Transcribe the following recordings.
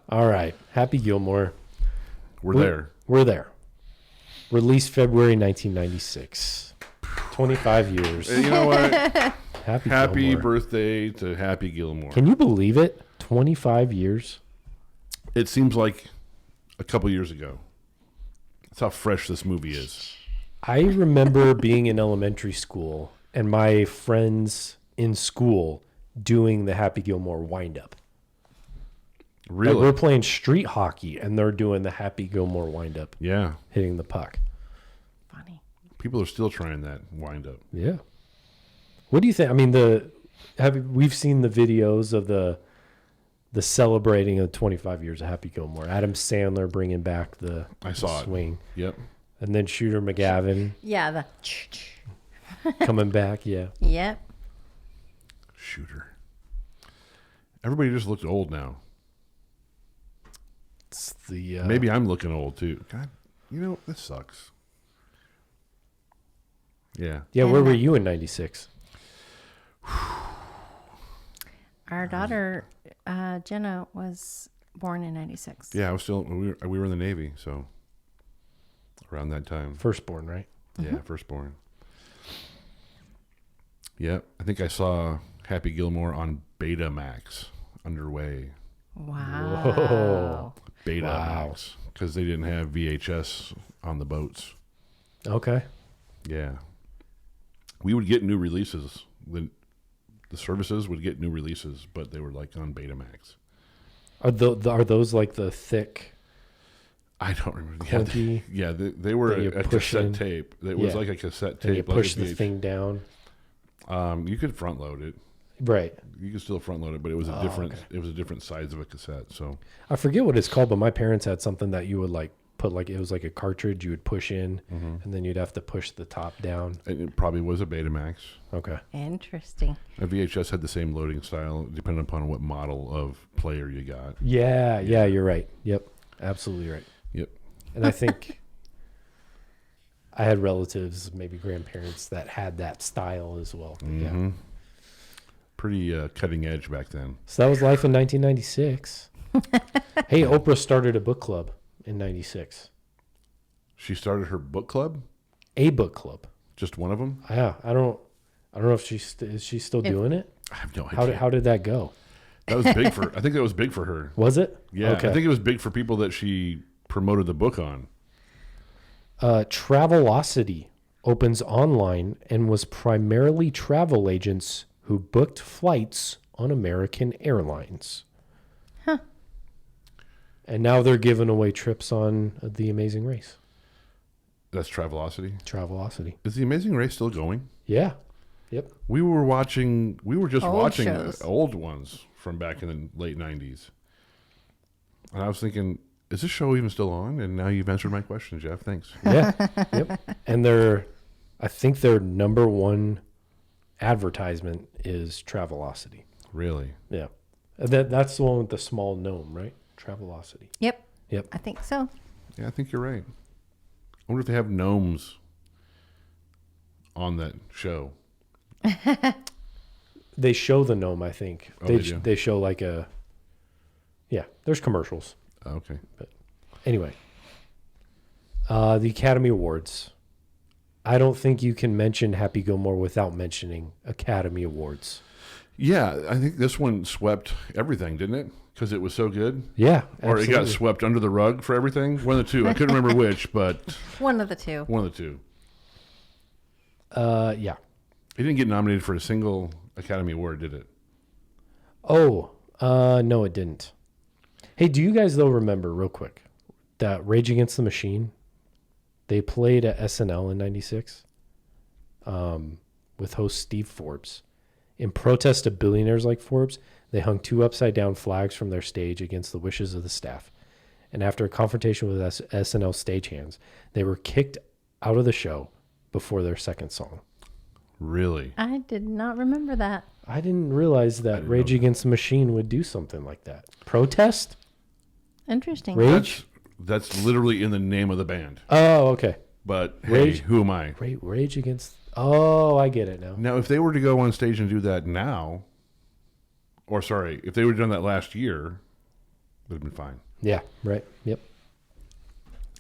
All right. Happy Gilmore. We're there. We're there. Released February 1996. 25 years. And you know what? Happy Happy Gilmore. birthday to Happy Gilmore. Can you believe it? 25 years. It seems like a couple years ago. That's how fresh this movie is. I remember being in elementary school and my friends in school doing the Happy Gilmore wind-up. Really? Like we're playing street hockey and they're doing the Happy Gilmore wind-up, Yeah. hitting the puck. Funny. People are still trying that wind up. Yeah. What do you think? I mean, we've seen the videos of the celebrating of 25 years of Happy Gilmore. Adam Sandler bringing back the swing. Yep. And then Shooter McGavin Yeah. coming back. Yeah. Yep. Shooter. Everybody just looks old now. It's the Maybe I'm looking old too. God, this sucks. Yeah. Yeah, where were you in 96? Our daughter, Jenna, was born in 96. Yeah, I was still. We were in the Navy, so around that time. Firstborn, right? Yeah, firstborn. Yep, I think I saw Happy Gilmore on Betamax underway. Wow. Whoa. Betamax, because they didn't have VHS on the boats. Okay. Yeah, we would get new releases. The services would get new releases, but they were like on Betamax. Are those like the thick? I don't remember. Clunky Yeah, they were that you a push cassette in? tape. It was Yeah. like a cassette And you tape. push like the thing down. You could front load it. Right. You could still front load it, but it was a different. Okay. It was a different size of a cassette. So I forget what it's called, but my parents had something that you would like put like it was like a cartridge you would push in, and then you'd have to push the top down. And it probably was a Betamax. Okay. Interesting. A VHS had the same loading style, depending upon what model of player you got. Yeah, you're right. Yep, absolutely right. Yep. And I think I had relatives, maybe grandparents, that had that style as well. Yeah. Pretty cutting edge back then. So that was life in 1996. Hey, Oprah started a book club in 96. She started her book club? A book club. Just one of them? Yeah, I don't know if is she still doing it? I have no idea. How did that go? That was big for. I think that was big for her. Was it? Yeah, Okay. I think it was big for people that she promoted the book on. Travelocity opens online and was primarily travel agents who booked flights on American Airlines. Huh. And now they're giving away trips on The Amazing Race. That's Travelocity. Travelocity. Is The Amazing Race still going? Yeah. Yep. We were just Old watching shows. old ones from back in the late 90s. And I was thinking, is this show even still on? And now you've answered my question, Jeff. Thanks. Yeah. Yep. And I think their number one advertisement is Travelocity. Really? Yeah. That's the one with the small gnome, right? Travelocity. Yep. Yep. I think so. Yeah, I think you're right. I wonder if they have gnomes on that show. They show the gnome, I think. Oh, they do? They show like there's commercials. Oh, okay. But anyway, the Academy Awards. I don't think you can mention Happy Gilmore without mentioning Academy Awards. Yeah, I think this one swept everything, didn't it? Because it was so good. Yeah, Or absolutely. it got swept under the rug for everything. One of the two. I couldn't remember which, but One of the two. one of the two. Yeah. It didn't get nominated for a single Academy Award, did it? Oh, no, it didn't. Hey, do you guys though remember real quick that Rage Against the Machine? They played at SNL in '96 with host Steve Forbes. In protest of billionaires like Forbes, they hung 2 upside-down flags from their stage against the wishes of the staff. And after a confrontation with SNL stagehands, they were kicked out of the show before their second song. Really? I did not remember that. I didn't realize that Rage Against the Machine would do something like that. Protest? Interesting. Rage? That's literally in the name of the band. Oh, okay. But hey, Rage? who am I? Rage Against... Oh, I get it now. Now, if they were to go on stage and do that now, or sorry, if they were done that last year, would have been fine. Yeah, right. Yep.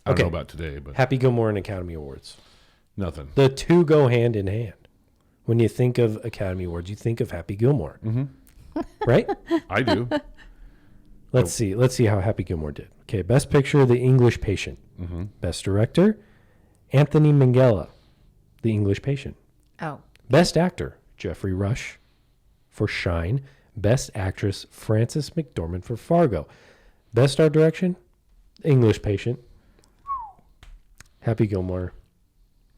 I don't Okay. know about today, but Happy Gilmore and Academy Awards. nothing. The two go hand in hand. When you think of Academy Awards, you think of Happy Gilmore. Mm-hmm. Right? I do. Let's see. Let's see how Happy Gilmore did. Okay, Best Picture, The English Patient. Mm-hmm. Best Director, Anthony Minghella, The English Patient. Oh, Best Actor, Jeffrey Rush for Shine. Best Actress, Frances McDormand for Fargo. Best Art Direction, English Patient. Happy Gilmore,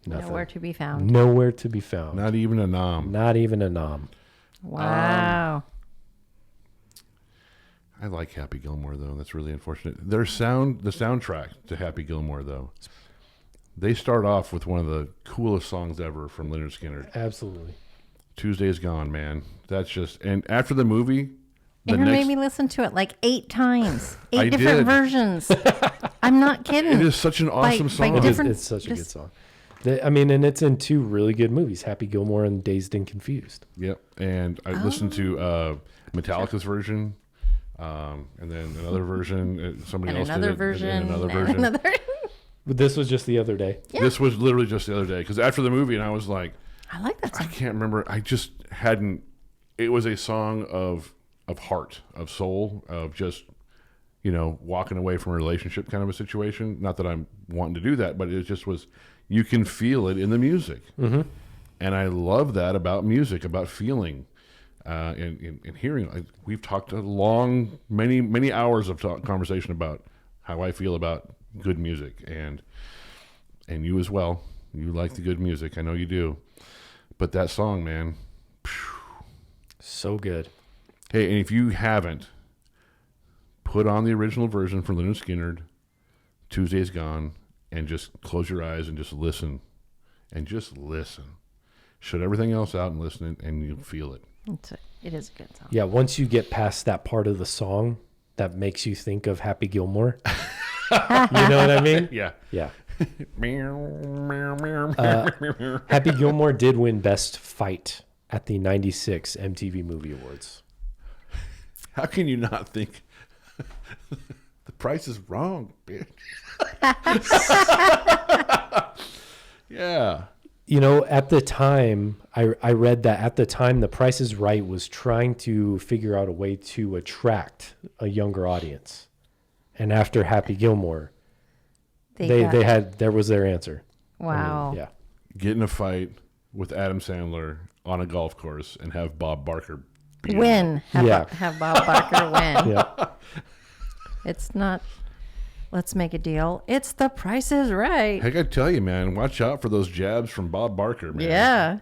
nothing. nowhere to be found. Nowhere to be found. Not even a nom. Not even a nom. Wow. I like Happy Gilmore though. That's really unfortunate. The soundtrack to Happy Gilmore though. They start off with one of the coolest songs ever from Leonard Skinner. Absolutely. Tuesday's Gone, man. That's just, and after the movie, the Aaron next, made me listen to it like 8 times. 8 I different did. versions. I'm not kidding. it is such an awesome by song. different- It's such a good just- song. And it's in 2 really good movies, Happy Gilmore and Dazed and Confused. Yep. And I listened to Metallica's version, and then another version. Somebody and else another did it, version. and then another and version. another- But this was just the other day. Yeah. This was literally just the other day because after the movie, and I was like, I like that I song. can't remember. I just hadn't. It was a song of heart, of soul, of just walking away from a relationship kind of a situation. Not that I'm wanting to do that, but it just was. You can feel it in the music, and I love that about music, about feeling, and hearing. Like, we've talked many hours of conversation about how I feel about good music, and you as well. You like the good music, I know you do. But that song, man. So good. Hey, and if you haven't, put on the original version from Leonard Skinner, Tuesday's Gone, and just close your eyes and just listen. And just listen. Shut everything else out and listen, and you'll feel it. It is a good song. Yeah, once you get past that part of the song that makes you think of Happy Gilmore. You know what I mean? Yeah. Yeah. Happy Gilmore did win Best Fight at the 96 MTV Movie Awards. How can you not think the price is wrong, bitch? Yeah. At the time, I read that at the time, The Price is Right was trying to figure out a way to attract a younger audience. And after Happy Gilmore, there was their answer. Wow. Yeah. Get in a fight with Adam Sandler on a golf course and have Bob Barker beat him up. Win. Have, Yeah. have Bob Barker win. Yeah. It's not, let's make a deal. It's The Price is Right. Heck, I tell you, man, watch out for those jabs from Bob Barker, man. Yeah.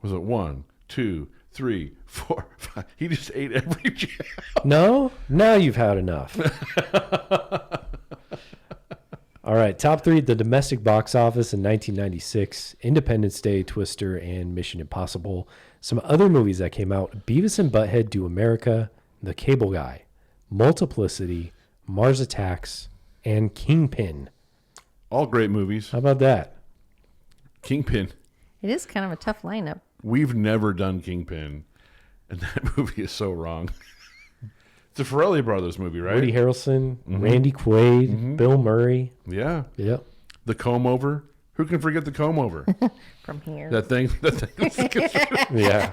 Was it 1, 2, 3, 4, 5? He just ate every jab. No? Now you've had enough. All right. Top 3 at the domestic box office in 1996. Independence Day, Twister, and Mission Impossible. Some other movies that came out. Beavis and Butthead Do America, The Cable Guy, Multiplicity, Mars Attacks, and Kingpin. All great movies. How about that? Kingpin. It is kind of a tough lineup. We've never done Kingpin, and that movie is so wrong. It's a Farrelly Brothers movie, right? Woody Harrelson, Randy Quaid, Bill Murray. Yeah. Yep. The comb over. Who can forget the comb over? From here. That thing. Yeah.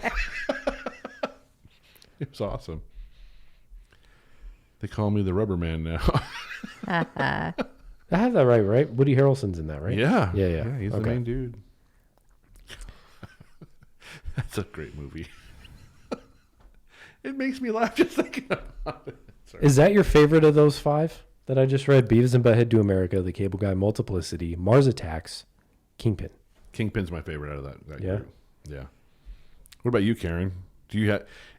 It was awesome. They call me the Rubber Man now. I have that right? Woody Harrelson's in that, right? Yeah. Yeah. He's the Okay. main dude. That's a great movie. It makes me laugh just thinking about it. Sorry. Is that your favorite of those 5 that I just read? Beavis and Butthead Do America, The Cable Guy, Multiplicity, Mars Attacks, Kingpin. Kingpin's my favorite out of that Yeah? group. Yeah. What about you, Karen?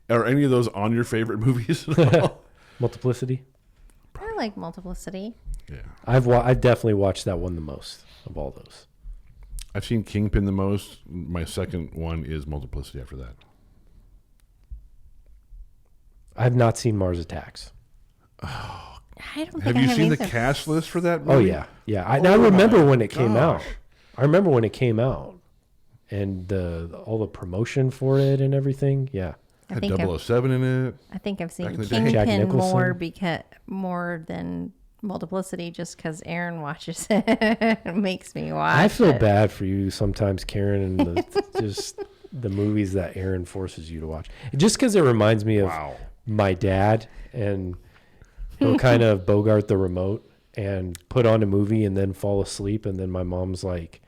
Are any of those on your favorite movies at all? Multiplicity? I like Multiplicity. Yeah. I've definitely watched that one the most of all those. I've seen Kingpin the most. My second one is Multiplicity after that. I've not seen Mars Attacks. I don't think Have I you have seen the either. cast list for that movie? Oh, yeah. Yeah. I remember when it came out. gosh. I remember when it came out and all the promotion for it and everything. Yeah. I Had think 007 in it. I think I've Back seen in the day. Jack Kingpin Nicholson. more than Multiplicity, just because Aaron watches it. Makes me watch. I feel it. bad for you sometimes, Karen, and just the movies that Aaron forces you to watch. Just because it reminds me of Wow. my dad, and he'll kind of bogart the remote and put on a movie and then fall asleep, and then my mom's like,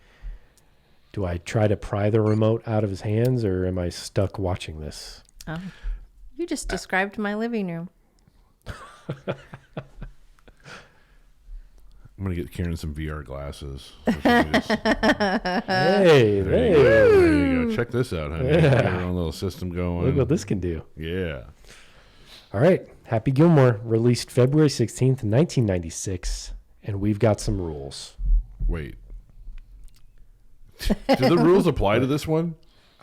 do I try to pry the remote out of his hands, or am I stuck watching this? Oh. You just described my living room. I'm going to get Karen some VR glasses. So she can just- Hey, there you hey, go. There you go. Check this out, honey. Get her own little system going. look what this can do. Yeah. All right. Happy Gilmore, released February 16th, 1996. And we've got some rules. Wait. Do the rules apply to this one?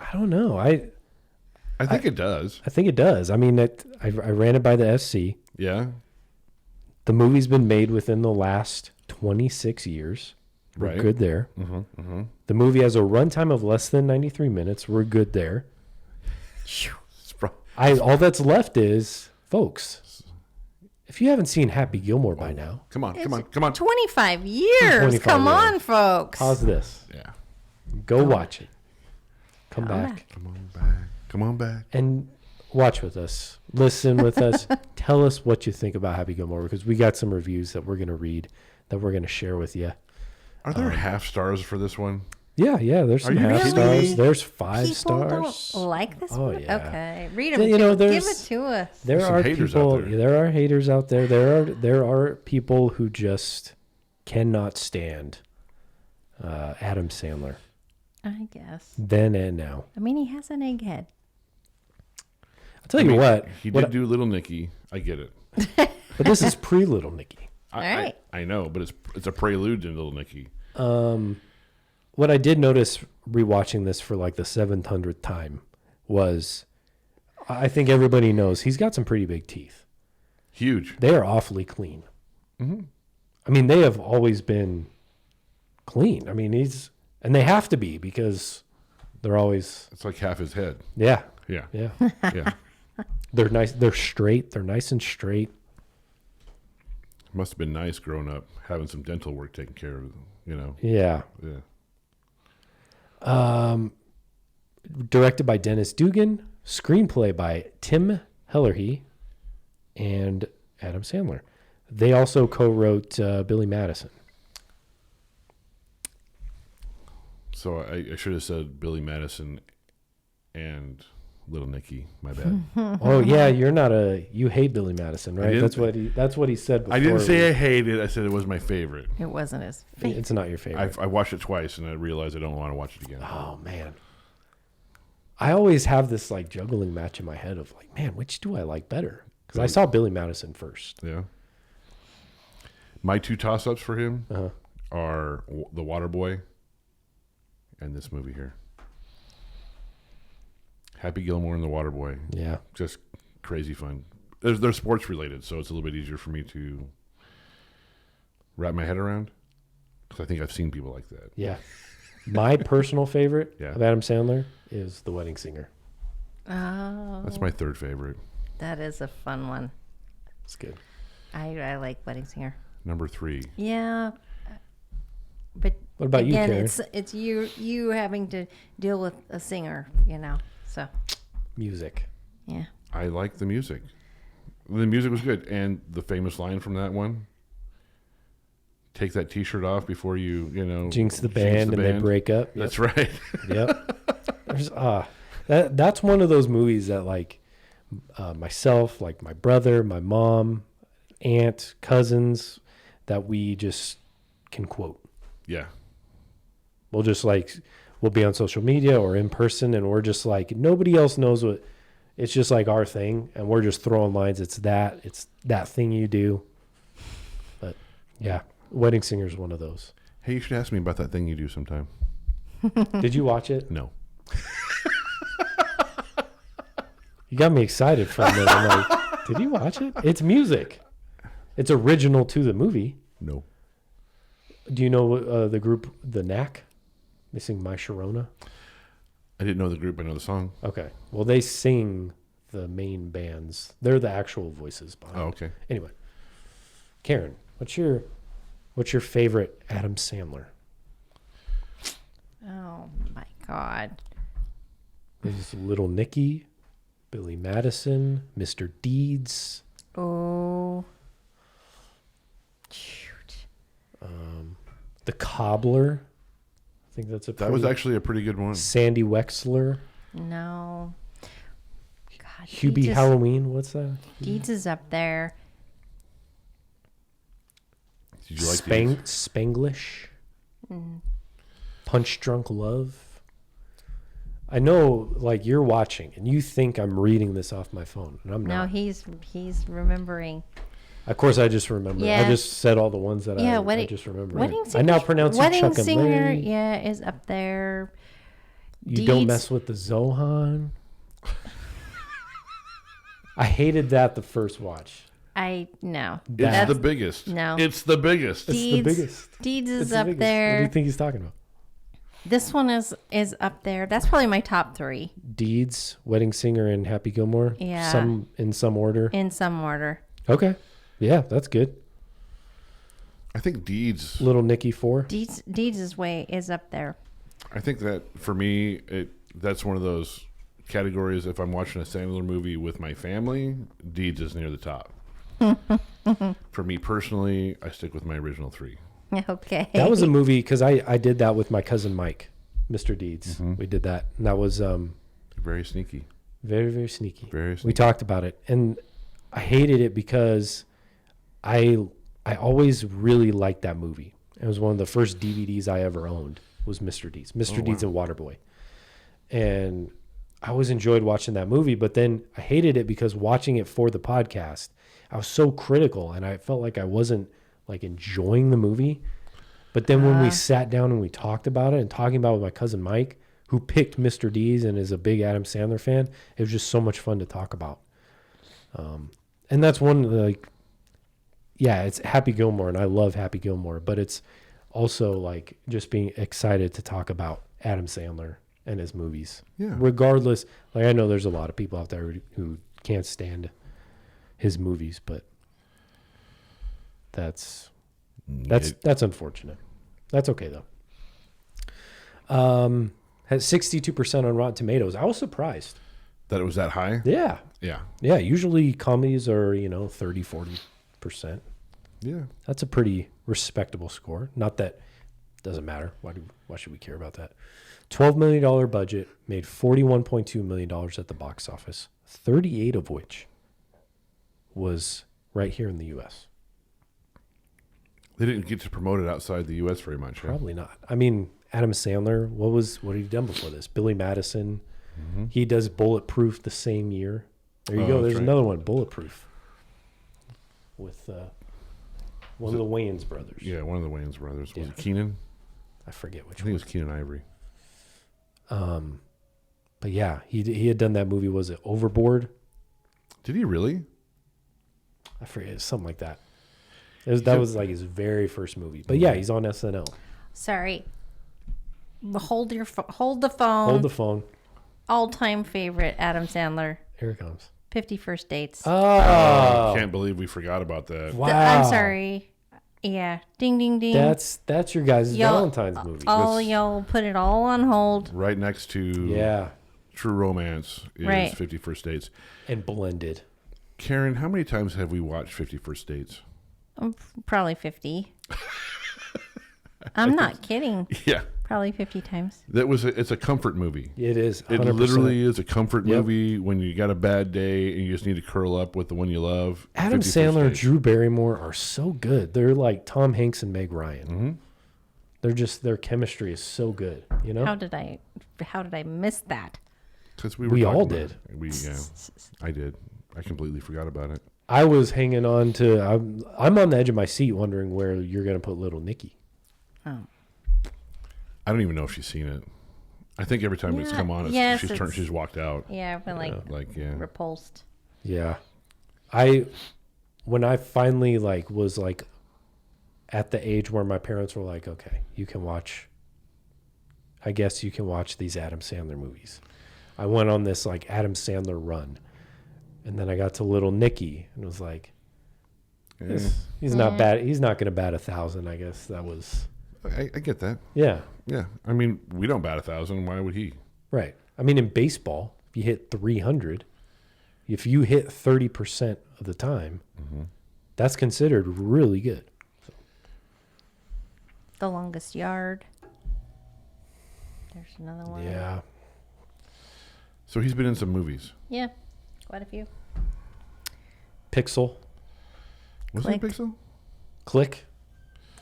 I don't know. I think it does. think it does. I mean, I ran it by the SC. Yeah. The movie's been made within the last 26 years. We're Right. good there. Mm-hmm. Mm-hmm. The movie has a runtime of less than 93 minutes. We're good there. All that's left is, folks, if you haven't seen Happy Gilmore by now, Come on. Come on. Come on. 25 years. 25 Come years. on, folks. pause this. Yeah. Go watch it. Come Come back. Come on back. Come on back. And watch with us. Listen with us. Tell us what you think about Happy Gilmore, because we got some reviews that we're going to read, that we're going to share with you. Are there half stars for this one? Yeah, there's some you half kidding stars. me? There's 5 People stars. don't like this Oh, one? yeah. Okay. Read Yeah, them. you know, Give there's- it to us. There There's some are haters out people. there. There are haters out there. There are people who just cannot stand Adam Sandler. I guess. Then and now. I mean, he has an egghead. I'll tell you what. He what did do Little Nicky. I get it. but this is pre Little Nicky. I, All right. I know, but it's a prelude to Little Nicky. What I did notice rewatching this for like the 700th time was, I think everybody knows he's got some pretty big teeth. Huge. They are awfully clean. Mm-hmm. I mean, they have always been clean. I mean, and they have to be, because they're always, It's like half his head. yeah. Yeah. Yeah. They're nice. They're straight. They're nice and straight. Must have been nice growing up, having some dental work taken care of. You know. Yeah. Yeah. Directed by Dennis Dugan. Screenplay by Tim Hellerhe and Adam Sandler. They also co-wrote Billy Madison. So I should have said Billy Madison and Little Nicky. My bad. Oh yeah, you hate Billy Madison, right? didn't- That's what he said before. I didn't say I hated it. I said it was my favorite. It wasn't his favorite. It's not your favorite. I watched it twice and I realized I don't want to watch it again. Oh man. I always have this like juggling match in my head of like, man, which do I like better? Because I saw Billy Madison first. Yeah. My 2 toss-ups for him Uh-huh. are The Waterboy and this movie here. Happy Gilmore and The Waterboy. Yeah. Just crazy fun. They're sports related, so it's a little bit easier for me to wrap my head around, because I think I've seen people like that. Yeah. My personal favorite Yeah. of Adam Sandler is The Wedding Singer. Oh, That's my 3rd favorite. that is a fun one. It's good. I like Wedding Singer. Number 3. Yeah, but What about you, again, Karen? it's you having to deal with a singer, So Music. yeah, I like the music. The music was good, and the famous line from that one: "Take that T-shirt off before you Jinx the band and they break up. Yep. That's right. Yep. There's that's one of those movies that like myself, like my brother, my mom, aunt, cousins, that we just can quote. Yeah. We'll just we'll be on social media or in person, and we're just like, nobody else knows what. It's just like our thing, and we're just throwing lines. It's that thing you do. But yeah, Wedding Singer is one of those. Hey, you should ask me about that thing you do sometime. Did you watch it? No. You got me excited from it. I'm like, did you watch it? It's music. It's original to the movie. No. Do you know the group The Knack? They sing My Sharona. I didn't know the group. I know the song. Okay. Well, they sing the main bands. They're the actual voices behind. Oh, okay. Anyway, Karen, what's your favorite Adam Sandler? Oh my God. Is Little Nicky, Billy Madison, Mr. Deeds, Oh. Shoot. The Cobbler. I think that's That was actually a pretty good one. Sandy Wexler, No. God. Hubie Deeds is- Halloween. What's that? Deeds is up there. Did you like these? Spanglish, Mm. Punch Drunk Love. I know, like, you're watching and you think I'm reading this off my phone, and I'm No, not. he's remembering. Of course, I just remember. Yeah. I just said all the ones that Yeah, I just remember. Wedding I now Singer- pronounce you Wedding Chuck and Singer, Larry. yeah, is up there. You don't Deeds- mess with the Zohan. I hated that the first watch. No. It's That's- the biggest. No. It's the biggest. It's the biggest. Deeds It's is the up biggest. What do there. you think he's talking about? This one is up there. That's probably my top 3 Deeds, Wedding Singer, and Happy Gilmore. Yeah. Some in some order. in some order. Okay. Yeah, that's good. I think Deeds. Little Nicky 4. Deeds is up there. I think that for me, that's one of those categories. If I'm watching a Sandler movie with my family, Deeds is near the top. For me personally, I stick with my original 3. Okay. That was a movie because I did that with my cousin Mike, Mr. Deeds. Mm-hmm. We did that. And that was Very sneaky. very, very sneaky. Very We sneaky. talked about it. And I hated it because I always really liked that movie. It was one of the first DVDs I ever owned was Mr. Deeds. Mr. Deeds and Waterboy. And I always enjoyed watching that movie, but then I hated it because watching it for the podcast, I was so critical and I felt like I wasn't like enjoying the movie. But then when we sat down and we talked about it and talking about it with my cousin Mike, who picked Mr. Deeds and is a big Adam Sandler fan, it was just so much fun to talk about. And that's one of the, like, yeah, it's Happy Gilmore and I love Happy Gilmore, but it's also like just being excited to talk about Adam Sandler and his movies. Yeah. Regardless, like I know there's a lot of people out there who can't stand his movies, but that's unfortunate. That's okay though. Has 62% on Rotten Tomatoes. I was surprised. That it was that high? Yeah. Yeah. Yeah. Usually comedies are, 30, 40%. Yeah. That's a pretty respectable score. Not that it doesn't matter. Why should we care about that? $12 million budget, made $41.2 million at the box office, 38 of which was right here in the U.S. They didn't get to promote it outside the U.S. very much. Huh? Probably not. I mean, Adam Sandler, what had he done before this? Billy Madison. Mm-hmm. He does Bulletproof the same year. There you Oh, go. that's There's right. another one, Bulletproof, with one of the Wayans brothers. Yeah, one of the Wayans brothers. Was Yeah. it Keenan? I forget which I think it one. was Keenan Ivory. But yeah, he had done that movie. Was it Overboard? Did he really? I forget, something like that. That was like his very first movie. But yeah, he's on SNL. Sorry. Hold the phone. Hold the phone. All-time favorite Adam Sandler. Here it comes. 50 First Dates. Oh, Can't believe we forgot about that. wow! I'm sorry. Yeah. Ding, ding, ding. That's your guys' Y'all- Valentine's movie. Y'all put it all on hold. Right next to Yeah, True Romance is Right. 50 First Dates. and blended. Karen, how many times have we watched 50 First Dates? Probably 50. I'm not kidding. Yeah. Probably 50 times. It's a comfort movie. It is. It 100%. literally is a comfort Yep. movie when you got a bad day and you just need to curl up with the one you love. Adam 50 First Sandler and Dates. Drew Barrymore are so good. They're like Tom Hanks and Meg Ryan. Mm-hmm. Their chemistry is so good. You know. How did I miss that? 'Cause we We talking all about did. it. Yeah, I did. I completely forgot about it. I was hanging on to. I'm on the edge of my seat, wondering where you're going to put Little Nicky. Oh. I don't even know if she's seen it. I think every time it's Yeah, come on, yes, she's walked out. Yeah, I've been Yeah. repulsed. Yeah, when I finally was at the age where my parents were like, okay, you can watch. I guess you can watch these Adam Sandler movies. I went on this Adam Sandler run, And then I got to Little Nicky and was like, Yeah. he's not bad. He's not going to bat 1,000. I guess that was. I get that. Yeah. Yeah. I mean, we don't bat 1,000. Why would he? Right. I mean, in baseball, if you hit 300, if you hit 30% of the time, that's considered really good. The longest yard. There's another one. Yeah. So he's been in some movies. Yeah. Quite a few. Pixel. Was Click. it Pixel? Click.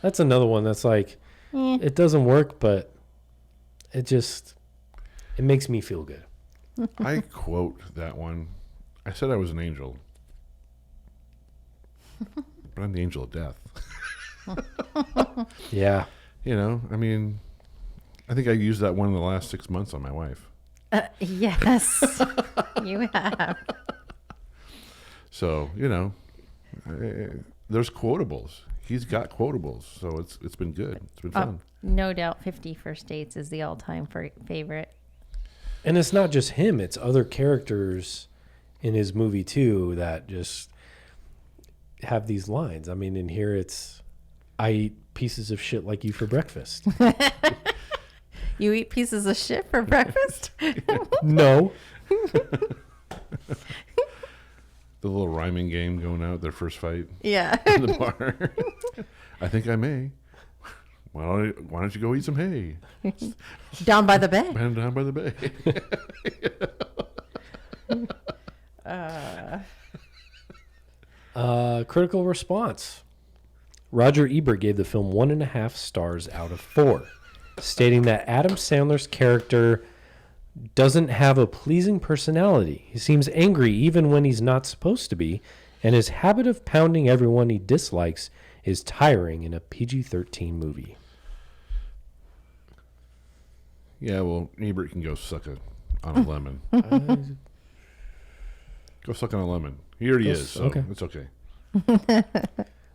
That's another one that's like, it doesn't work, but it makes me feel good. I quote that one. I said I was an angel. But I'm the angel of death. Yeah. You know, I mean, I think I used that one in the last 6 months on my wife. Yes. You have. So, you know, there's quotables. He's got quotables. So it's been good. It's been fun. No doubt 50 First Dates is the all-time favorite. And it's not just him, it's other characters in his movie too that just have these lines. I mean, in here it's, I eat pieces of shit like you for breakfast. You eat pieces of shit for breakfast? No. The little rhyming game going out, their first fight Yeah. in the bar. I think I may. Why don't you go eat some hay? Down by the bay. Man down by the bay. Critical response. Roger Ebert gave the film 1.5 stars out of 4, stating that Adam Sandler's character doesn't have a pleasing personality. He seems angry even when he's not supposed to be, and his habit of pounding everyone he dislikes is tiring in a PG-13 movie. Yeah, well, Ebert can go suck on a lemon. Go suck on a lemon. He already is, so okay. it's okay.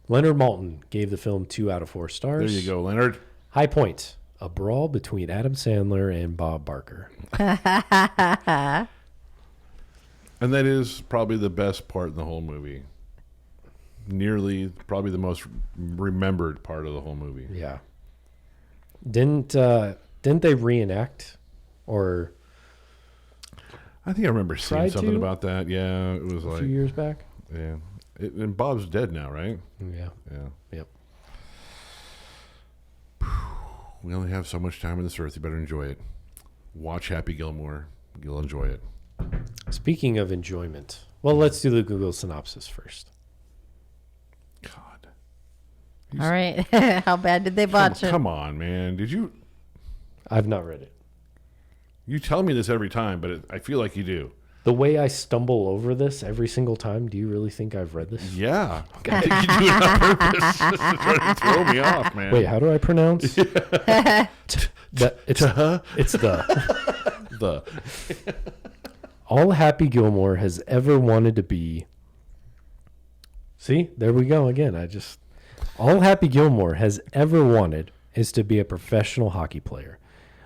Leonard Maltin gave the film 2 out of 4 stars. There you go, Leonard. High point. A brawl between Adam Sandler and Bob Barker. And that is probably the best part in the whole movie. Nearly, probably the most remembered part of the whole movie. Yeah. Didn't they reenact or I think I remember seeing Tried something to? about that. Yeah, it was a like, few years back? yeah. And Bob's dead now, right? Yeah. Yeah. Yep. We only have so much time on this earth. You better enjoy it. Watch Happy Gilmore. You'll enjoy it. Speaking of enjoyment, well, let's do the Google synopsis first. God. All right. How bad did they botch it? Come on, man. Did you? I've not read it. You tell me this every time, but I feel like you do. The way I stumble over this every single time, do you really think I've read this? Yeah. I think you do it on purpose just to try to throw me off, man. Wait, how do I pronounce? It's the. The. All Happy Gilmore has ever wanted to be. See, there we go again. All Happy Gilmore has ever wanted is to be a professional hockey player.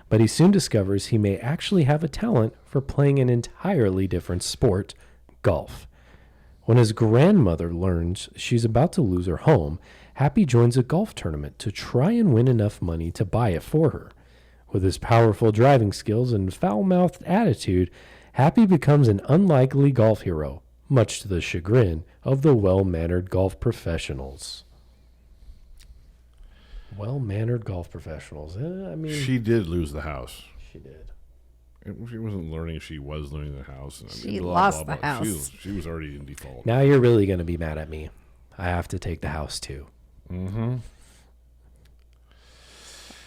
But he soon discovers he may actually have a talent for playing an entirely different sport, golf. When his grandmother learns she's about to lose her home, Happy joins a golf tournament to try and win enough money to buy it for her. With his powerful driving skills and foul-mouthed attitude, Happy becomes an unlikely golf hero, much to the chagrin of the well-mannered golf professionals. Well-mannered golf professionals. I mean, She did lose the house. she did. She wasn't learning. She was losing the house. I mean, She blah, lost blah, the blah. house. She was already in default. Now you're really going to be mad at me. I have to take the house too. Mm-hmm.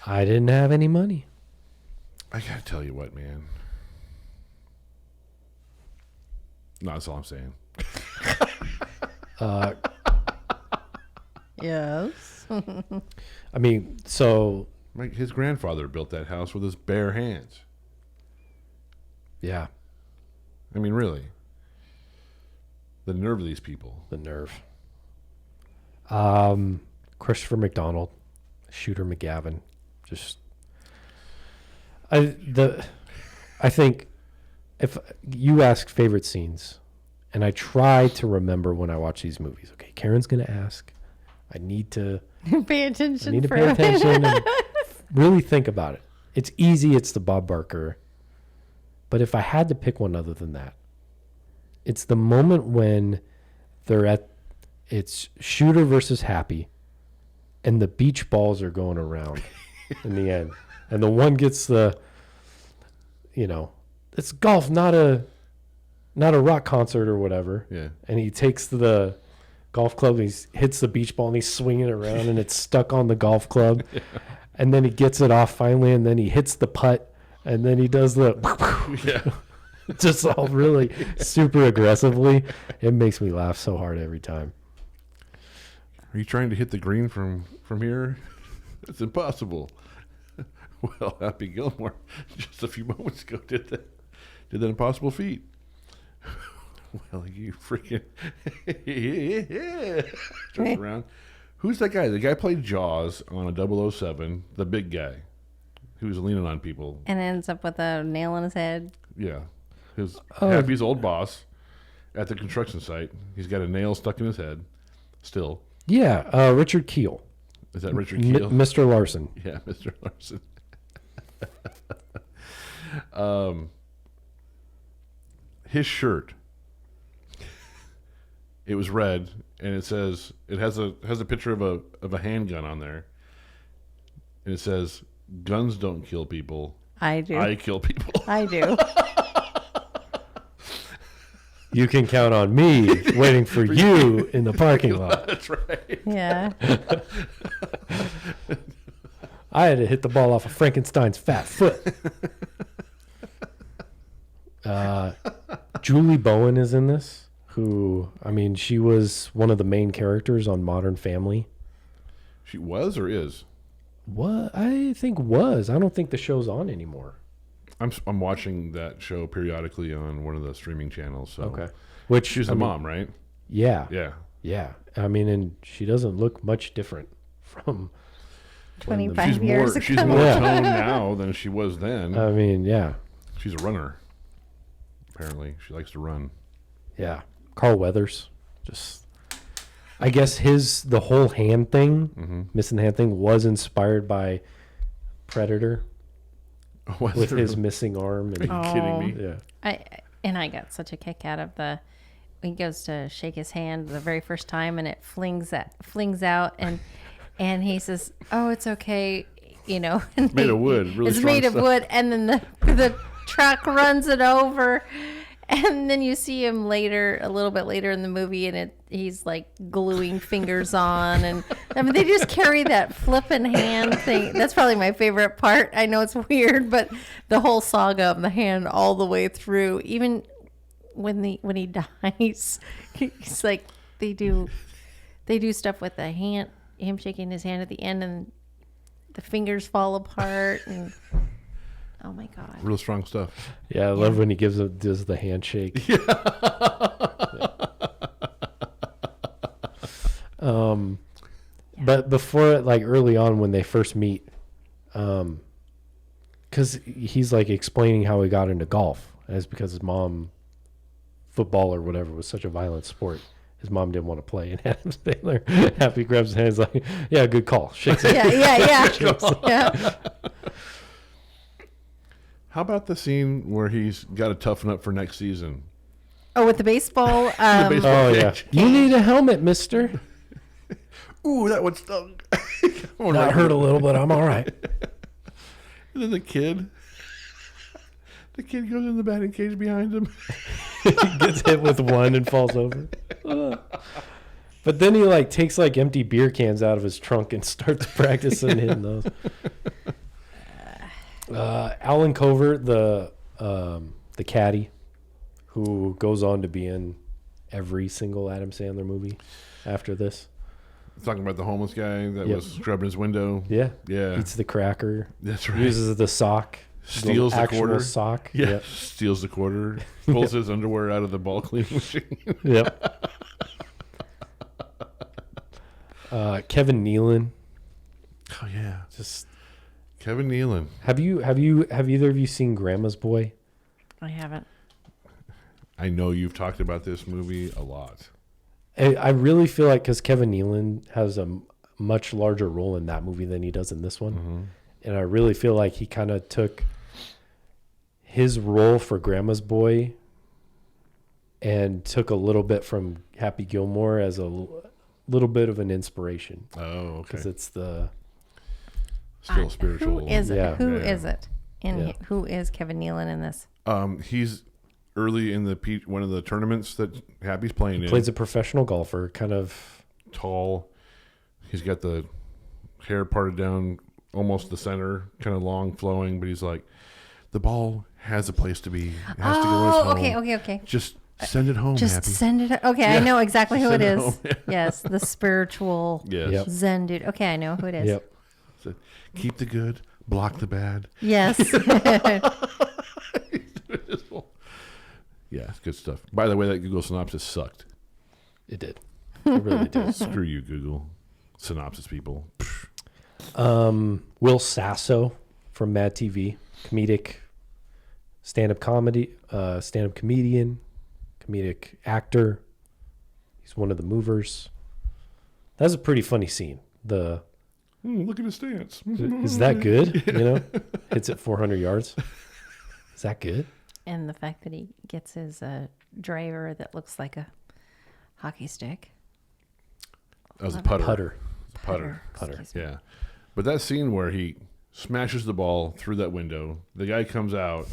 I didn't have any money. I gotta tell you what, man. No, that's all I'm saying. Yes. I mean, so Like his grandfather built that house with his bare hands. yeah, I mean, really. The nerve of these people. the nerve. Christopher McDonald, Shooter McGavin, I think if you ask favorite scenes, And I try to remember when I watch these movies. Okay, Karen's going to ask. I need to Pay attention. I need to pay attention and really think about it. It's easy. It's the Bob Barker. But if I had to pick one other than that, it's the moment when it's Shooter versus Happy, and the beach balls are going around in the end. And the one gets it's golf, not a rock concert or whatever. Yeah. And he takes the golf club and he hits the beach ball and he's swinging it around and it's stuck on the golf club. Yeah. And then he gets it off finally and then he hits the putt and then he does the just all really super aggressively. It makes me laugh so hard every time. Are you trying to hit the green from here? It's impossible. Well, Happy Gilmore just a few moments ago did that impossible feat. Well, you freaking turns around. Who's that guy? The guy played Jaws on a 007, the big guy who's leaning on people. And ends up with a nail in his head. Yeah. Happy's old boss at the construction site. He's got a nail stuck in his head still. Yeah, Richard Keel. Is that Richard Keel? Mr. Larson. Yeah, Mr. Larson. His shirt. It was red, and it says it has a picture of a handgun on there, and it says, "Guns don't kill people. I do. I kill people." I do. You can count on me waiting for you in the parking lot. That's right. Yeah. I had to hit the ball off of Frankenstein's fat foot. Julie Bowen is in this, who, I mean, she was one of the main characters on Modern Family. She was or is? What? I think was. I don't think the show's on anymore. I'm watching that show periodically on one of the streaming channels. So. Okay. Which she's the mom, right? Yeah. Yeah. Yeah. I mean, and she doesn't look much different from 25 years ago. She's more toned now than she was then. I mean, yeah. She's a runner. Apparently, she likes to run. Yeah. Carl Weathers, just, I guess the whole hand thing, missing the hand thing, was inspired by Predator with his missing arm. And, Are you kidding me? Yeah. I got such a kick out of when he goes to shake his hand the very first time and it flings out and he says, "Oh, it's okay," And made of wood, really it's strong made of stuff. wood, and then the truck runs it over. And then you see him a little bit later in the movie, and he's like gluing fingers on. And I mean, they just carry that flipping hand thing. That's probably my favorite part. I know it's weird, but the whole saga of the hand all the way through, even when he dies, he's like, they do stuff with the hand, him shaking his hand at the end, and the fingers fall apart. And oh my God. Real strong stuff. Yeah, I love when he does the handshake. Yeah. But before, like early on when they first meet, because he's like explaining how he got into golf, and it's because his mom, football or whatever, was such a violent sport. His mom didn't want to play, and Adam Sandler, Happy grabs his hand, he's like, "Yeah, good call." Shakes it. Yeah. How about the scene where he's got to toughen up for next season? Oh, with the baseball. The baseball Oh yeah, you need a helmet, Mister. Ooh, that one stung. That hurt a little, but I'm all right. And then the kid goes in the batting cage behind him. He gets hit with one and falls over. But then he like takes like empty beer cans out of his trunk and starts practicing hitting those. Alan Covert, the caddy, who goes on to be in every single Adam Sandler movie after this. Talking about the homeless guy that was scrubbing his window. Yeah. Yeah. Eats the cracker. That's right. Uses the sock. Steals the actual quarter. sock. Yeah. Yep. Steals the quarter. Pulls his underwear out of the ball cleaning machine. Yep. Kevin Nealon. Oh yeah. Just Kevin Nealon. have either of you seen Grandma's Boy? I haven't. I know you've talked about this movie a lot. I really feel like because Kevin Nealon has a much larger role in that movie than he does in this one. Mm-hmm. And I really feel like he kind of took his role for Grandma's Boy and took a little bit from Happy Gilmore as a little bit of an inspiration. Oh, okay. Because it's the... Still spiritual. Who is it? Yeah. Who Yeah. is it? Who is Kevin Nealon in this? He's early in one of the tournaments that Happy's playing in. Plays a professional golfer, kind of... Tall. He's got the hair parted down almost the center, kind of long flowing, but he's like, the ball has a place to be. It has to go in his home. Okay. Just send it home, Just Happy. send it. Okay, I know exactly who it Send it is. home. Yes, the spiritual Yes. Yep. Zen dude. Okay, I know who it is. Yep. So, keep the good, block the bad. Yes. Yeah, it's good stuff. By the way, that Google synopsis sucked. It did. It really did. Screw you, Google. Synopsis people. Will Sasso from Mad TV, comedic stand-up comedian, comedic actor. He's one of the movers. That's a pretty funny scene. Look at his stance. Is that good? You know, hits it 400 yards. Is that good? And the fact that he gets his driver that looks like a hockey stick. That was a putter. Putter. Excuse me. Yeah. But that scene where he smashes the ball through that window, the guy comes out,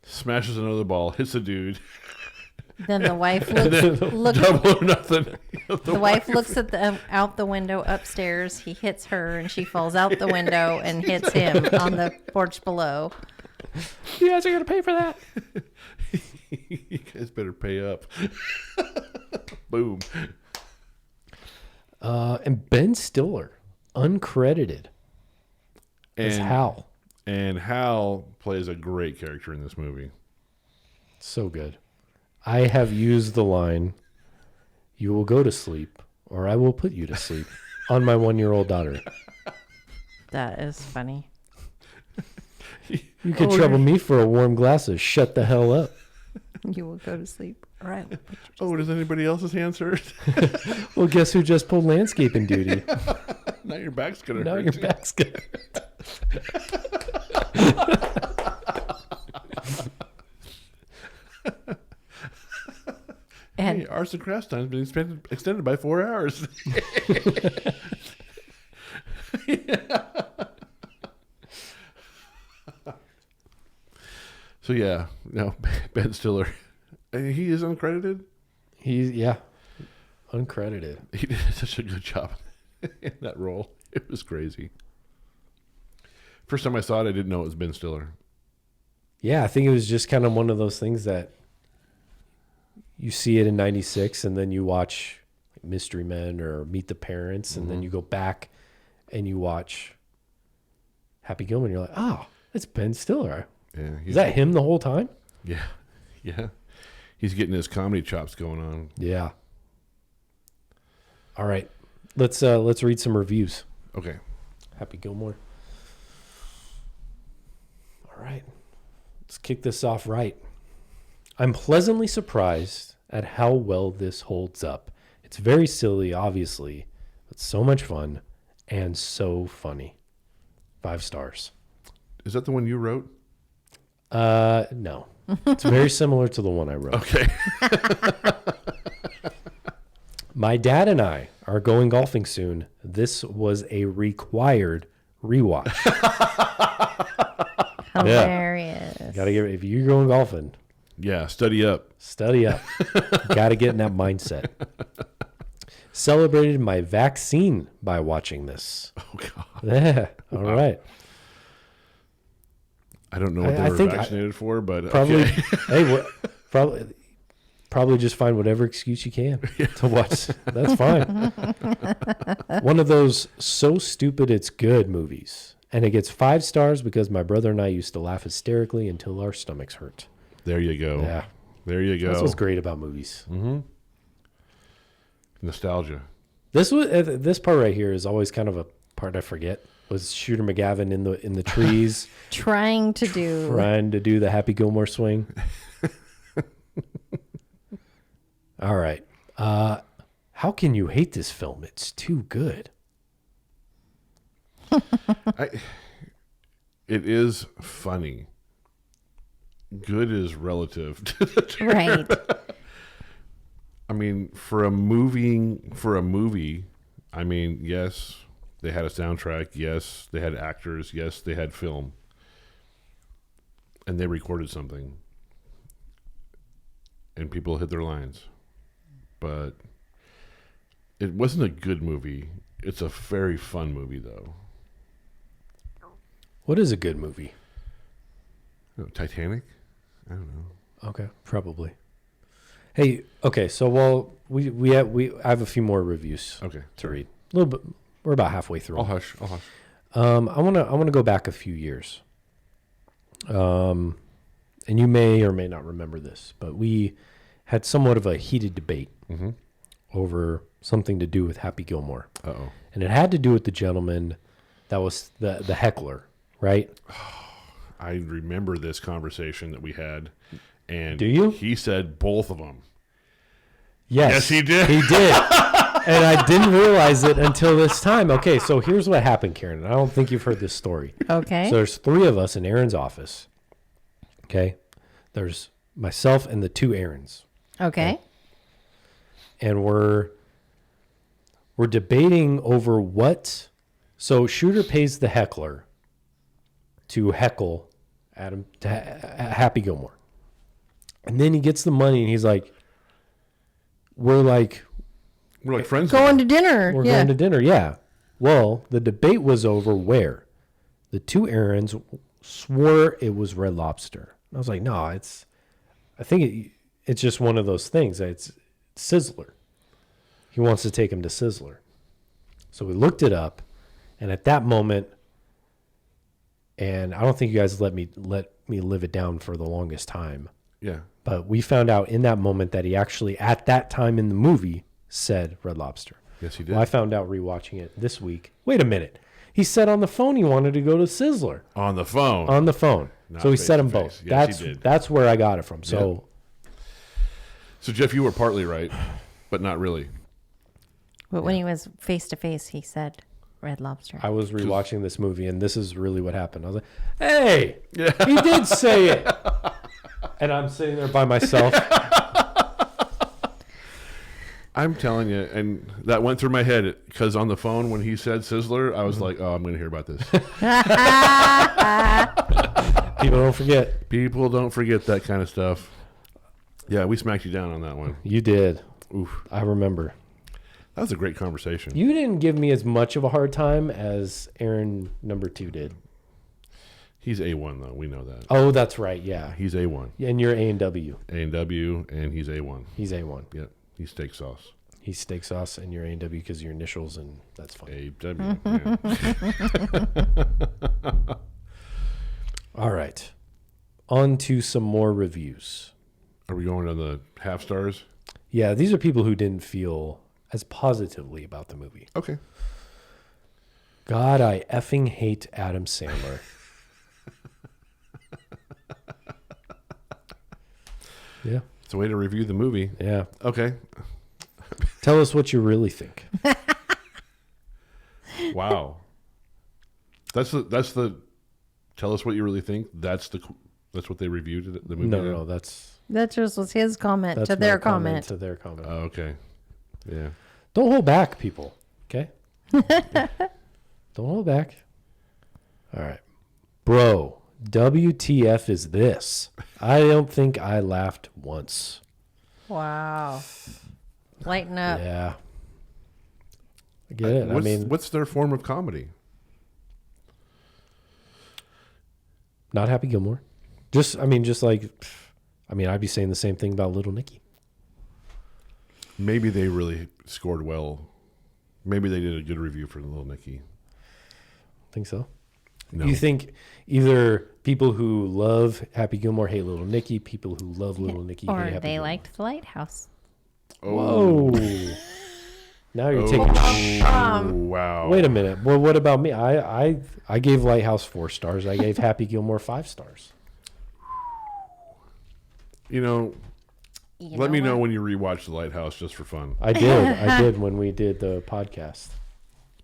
smashes another ball, hits the dude. Then the wife looks Double or nothing. the wife looks at out the window upstairs. He hits her, and she falls out the window and hits him on the porch below. You guys are gonna pay for that. You guys better pay up. Boom. And Ben Stiller, uncredited, as Hal. And Hal plays a great character in this movie. So good. I have used the line, "You will go to sleep, or I will put you to sleep," on my 1-year-old daughter. That is funny. You could trouble me for a warm glass of shut the hell up. You will go to sleep. All right. Oh, does anybody else's hands hurt? Well, guess who just pulled landscaping duty? Now your back's going to Now hurt. your you. back's gonna And Hey, arts and crafts time's been extended by 4 hours. So yeah, no, Ben Stiller, he is uncredited. He's uncredited. He did such a good job in that role. It was crazy. First time I saw it, I didn't know it was Ben Stiller. Yeah, I think it was just kind of one of those things that you see it in '96, and then you watch Mystery Men or Meet the Parents, and then you go back and you watch Happy Gilmore, and you're like, oh, it's Ben Stiller. Yeah, Is that him the whole time? Yeah. He's getting his comedy chops going on. Yeah. All right, let's read some reviews. Okay. Happy Gilmore. All right, let's kick this off right. I'm pleasantly surprised at how well this holds up. It's very silly, obviously, but so much fun and so funny. 5 stars. Is that the one you wrote? No. It's very similar to the one I wrote. Okay. My dad and I are going golfing soon. This was a required rewatch. hilarious. Gotta get if you're going golfing, Yeah, study up. study up. Gotta get in that mindset. Celebrated my vaccine by watching this. Oh God. Yeah. All right. I don't know what I they were think vaccinated for, but Probably. okay. Hey, probably just find whatever excuse you can to watch. That's fine. One of those so stupid it's good movies, and it gets 5 stars because my brother and I used to laugh hysterically until our stomachs hurt. There you go. Yeah, There you go. that's what's great about movies. Mm-hmm. Nostalgia. This part right here is always kind of a part I forget. Was Shooter McGavin in the trees Trying to do. trying to do the Happy Gilmore swing? All right. How can you hate this film? It's too good. It is funny. Good is relative to the term. Right. I mean, for a movie, I mean, yes, they had a soundtrack. Yes, they had actors. Yes, they had film. And they recorded something. And people hit their lines. But it wasn't a good movie. It's a very fun movie, though. What is a good movie? Titanic? I don't know. Okay, probably. Hey, okay, so we have a few more reviews to read. A little bit. We're about halfway through. I'll hush. I wanna go back a few years. And you may or may not remember this, but we had somewhat of a heated debate over something to do with Happy Gilmore. Uh-oh. And it had to do with the gentleman that was the heckler, right? I remember this conversation that we had. And do you? He said both of them. Yes, he did. He did. And I didn't realize it until this time. Okay, so here's what happened, Karen. I don't think you've heard this story. Okay. So there's 3 of us in Aaron's office. Okay. There's myself and the 2 Aarons. Okay. And we're debating over what. So Shooter pays the heckler to heckle Adam to Happy Gilmore. And then he gets the money and he's like, we're like friends. Going to dinner. We're going to dinner, yeah. Well, the debate was over where. The 2 Aarons swore it was Red Lobster. I was like, no, I think it's just one of those things. It's Sizzler. He wants to take him to Sizzler. So we looked it up, and at that moment, and I don't think you guys let me live it down for the longest time. Yeah. But we found out in that moment that he actually, at that time in the movie, said Red Lobster. Yes, he did. Well, I found out rewatching it this week. Wait a minute. He said on the phone he wanted to go to Sizzler. On the phone. On the phone. Not So he face said to them face. both. Yes, he did. That's where I got it from. So So, Jeff, you were partly right, but not really. But when he was face to face, he said Red Lobster. I was rewatching this movie, and this is really what happened. I was like, hey, he did say it. And I'm sitting there by myself. I'm telling you, and that went through my head because on the phone when he said Sizzler, I was like, oh, I'm going to hear about this. People don't forget. People don't forget that kind of stuff. Yeah, we smacked you down on that one. You did. Oof. I remember. That was a great conversation. You didn't give me as much of a hard time as Aaron number 2 did. He's A1, though. We know that. Oh, that's right. Yeah. He's A1. And you're A&W. A&W, and he's A1. He's A1. Yep. He's steak sauce. He's steak sauce, and you're A&W because your initials, and that's fine. A-W. Yeah. All right. On to some more reviews. Are we going on the half stars? Yeah, these are people who didn't feel as positively about the movie. Okay. God, I effing hate Adam Sandler. Yeah. It's a way to review the movie. Yeah. Okay. Tell us what you really think. Wow. That's the tell us what you really think. That's what they reviewed the movie. No, that's That just was his comment that's to my their comment. to their comment. Oh, okay. Yeah. Don't hold back, people. Okay? Don't hold back. All right. Bro, WTF is this? I don't think I laughed once. Wow. Lighten up. Yeah. I get it. What's their form of comedy? Not Happy Gilmore. I'd be saying the same thing about Little Nicky. Maybe they really scored well. Maybe they did a good review for Little Nicky. Think so? No. You think either people who love Happy Gilmore hate Little Nicky, people who love Little Nicky Or hate Happy they Gilmore? liked the lighthouse. Whoa. Now you're taking... Oh, wow. Wait a minute. Well, what about me? I gave Lighthouse 4 stars. I gave Happy Gilmore 5 stars. You know, Let me know when you rewatch The Lighthouse just for fun. I did when we did the podcast.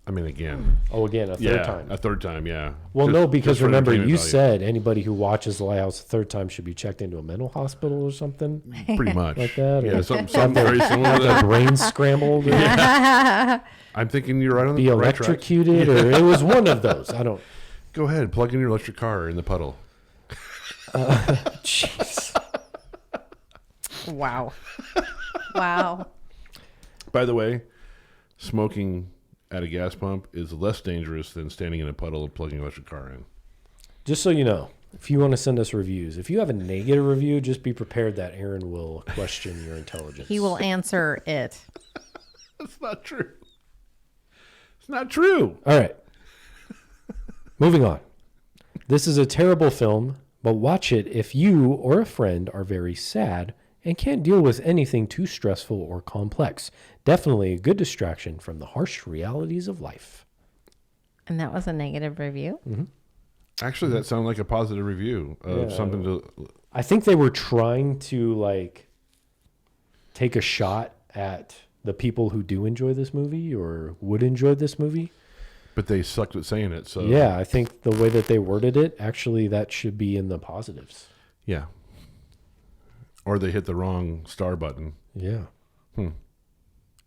I mean, again. Oh, again, a third time. A third time, yeah. Well, Just- no, just because for remember, entertainment you value. said anybody who watches The Lighthouse a third time should be checked into a mental hospital or something Pretty much. like that. Yeah, Or something very similar to their that. brain scrambled, or I'm thinking you're right on be the right track. electrocuted, or it was one of those. I don't. Go ahead, plug in your electric car in the puddle. Jeez. Wow. Wow. By the way, smoking at a gas pump is less dangerous than standing in a puddle and plugging an electric car in. Just so you know, if you want to send us reviews, if you have a negative review, just be prepared that Aaron will question your intelligence. He will answer it. That's not true. It's not true. All right. Moving on. This is a terrible film, but watch it if you or a friend are very sad and can't deal with anything too stressful or complex. Definitely a good distraction from the harsh realities of life. And that was a negative review. Actually, that sounded like a positive review of Yeah. something to. I think they were trying to like take a shot at the people who do enjoy this movie or would enjoy this movie. But they sucked at saying it, so Yeah, I think the way that they worded it, actually, that should be in the positives. yeah. Or they hit the wrong star button. Yeah.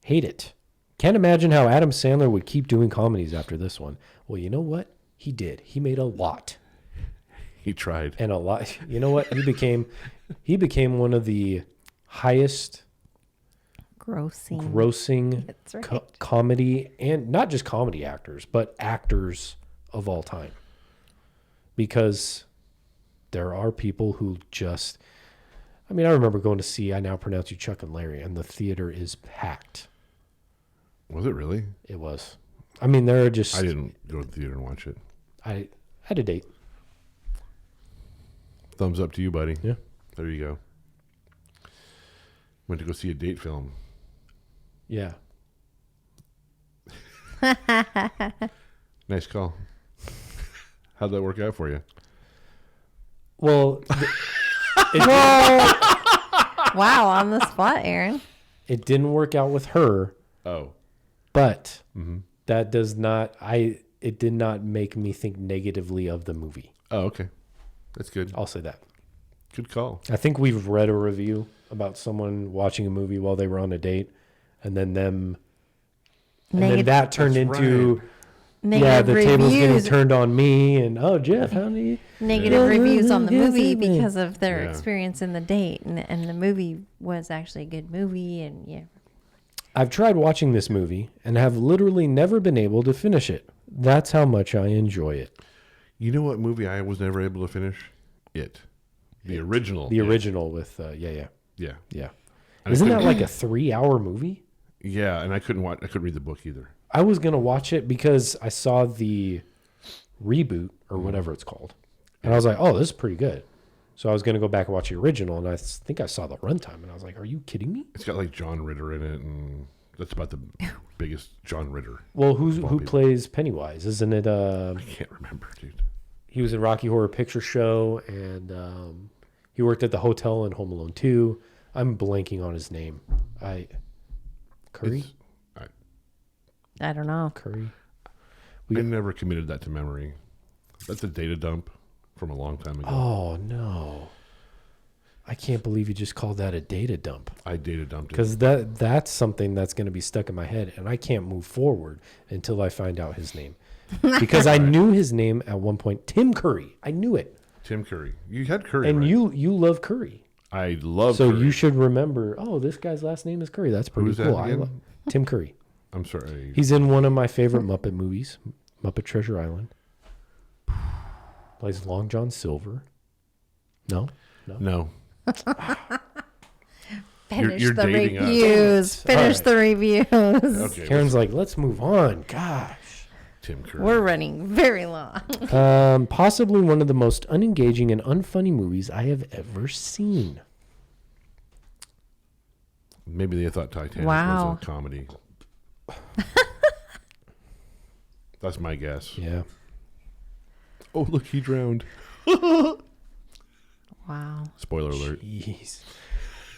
Hate it. Can't imagine how Adam Sandler would keep doing comedies after this one. Well, you know what? He did. He made a lot. He tried. And a lot. You know what? He became one of the highest grossing That's right. comedy, and not just comedy actors, but actors of all time. Because there are people who just, I mean, I remember going to see I Now Pronounce You Chuck and Larry, and the theater is packed. Was it really? It was. I mean, there are just, I didn't go to the theater and watch it. I had a date. Thumbs up to you, buddy. Yeah. There you go. Went to go see a date film. Yeah. Nice call. How'd that work out for you? Well, Wow, on the spot, Aaron. it didn't work out with her, Oh. but that does not, it did not make me think negatively of the movie. Oh, okay. That's good. I'll say that. Good call. I think we've read a review about someone watching a movie while they were on a date, and then them, and then Negative, that turned That's into, negative yeah, the table's getting reviews. turned on me, and oh, Jeff, how do you? Negative reviews on the Yeah. movie because of their Yeah. experience in the date, and the movie was actually a good movie, and yeah. I've tried watching this movie and have literally never been able to finish it. That's how much I enjoy it. You know what movie I was never able to finish? It. The original. The It. original with, yeah. Yeah. And I isn't that couldn't- like a 3-hour movie? Yeah, and I couldn't read the book either. I was going to watch it because I saw the reboot or whatever it's called. And I was like, oh, this is pretty good. So I was going to go back and watch the original. And I think I saw the runtime. And I was like, are you kidding me? It's got like John Ritter in it, and that's about the biggest John Ritter. Well, who people. plays Pennywise? Isn't it? I can't remember, dude. He was in Rocky Horror Picture Show. And he worked at the hotel in Home Alone 2. I'm blanking on his name. Curry? It's- I don't know. Curry? I never committed that to memory. That's a data dump from a long time ago. Oh, no. I can't believe you just called that a data dump. I data dumped it. Because that's something that's going to be stuck in my head, and I can't move forward until I find out his name. Because I knew his name at one point. Tim Curry. I knew it. Tim Curry. You had Curry, And right? you love Curry. I love So Curry. you should remember, oh, this guy's last name is Curry. That's pretty Who's that cool. again? Tim Curry. I'm sorry. He's in one of my favorite Muppet movies, Muppet Treasure Island. Plays Long John Silver. No? No. Finish you're the dating us. reviews. Finish All the reviews. Okay. Karen's like, let's move on. Gosh. Tim Curry. We're running very long. Possibly one of the most unengaging and unfunny movies I have ever seen. Maybe they thought Titanic Wow. was a comedy. That's my guess. Yeah. Oh, look, he drowned. Wow. Spoiler alert. Jeez.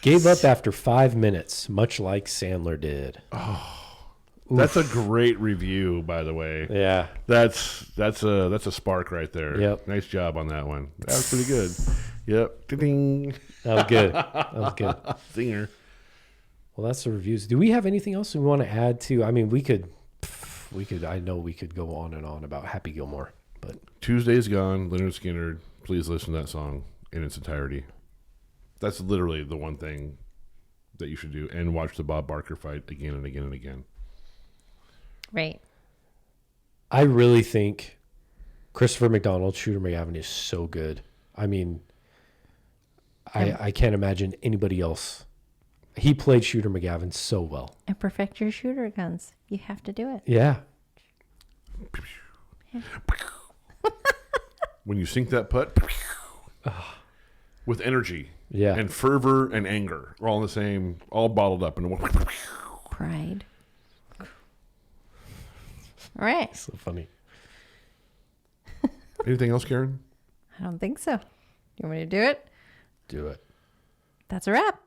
Gave up after 5 minutes, much like Sandler did. That's a great review, by the way. Yeah. That's a spark right there. Yep. Nice job on that one. That was pretty good. Yep. Ding. That was good. That was good. Singer. Well, that's the reviews. Do we have anything else we want to add to? I mean, we could. I know we could go on and on about Happy Gilmore, but Tuesday's Gone, Leonard Skinner. Please listen to that song in its entirety. That's literally the one thing that you should do, and watch the Bob Barker fight again and again and again. Right. I really think Christopher McDonald, Shooter McGavin is so good. I mean, I can't imagine anybody else. He played Shooter McGavin so well. And perfect your shooter guns. You have to do it. Yeah. When you sink that putt with energy, Yeah. and fervor and anger, all in the same, all bottled up in one. Pride. All right. So funny. Anything else, Karen? I don't think so. You want me to do it? Do it. That's a wrap.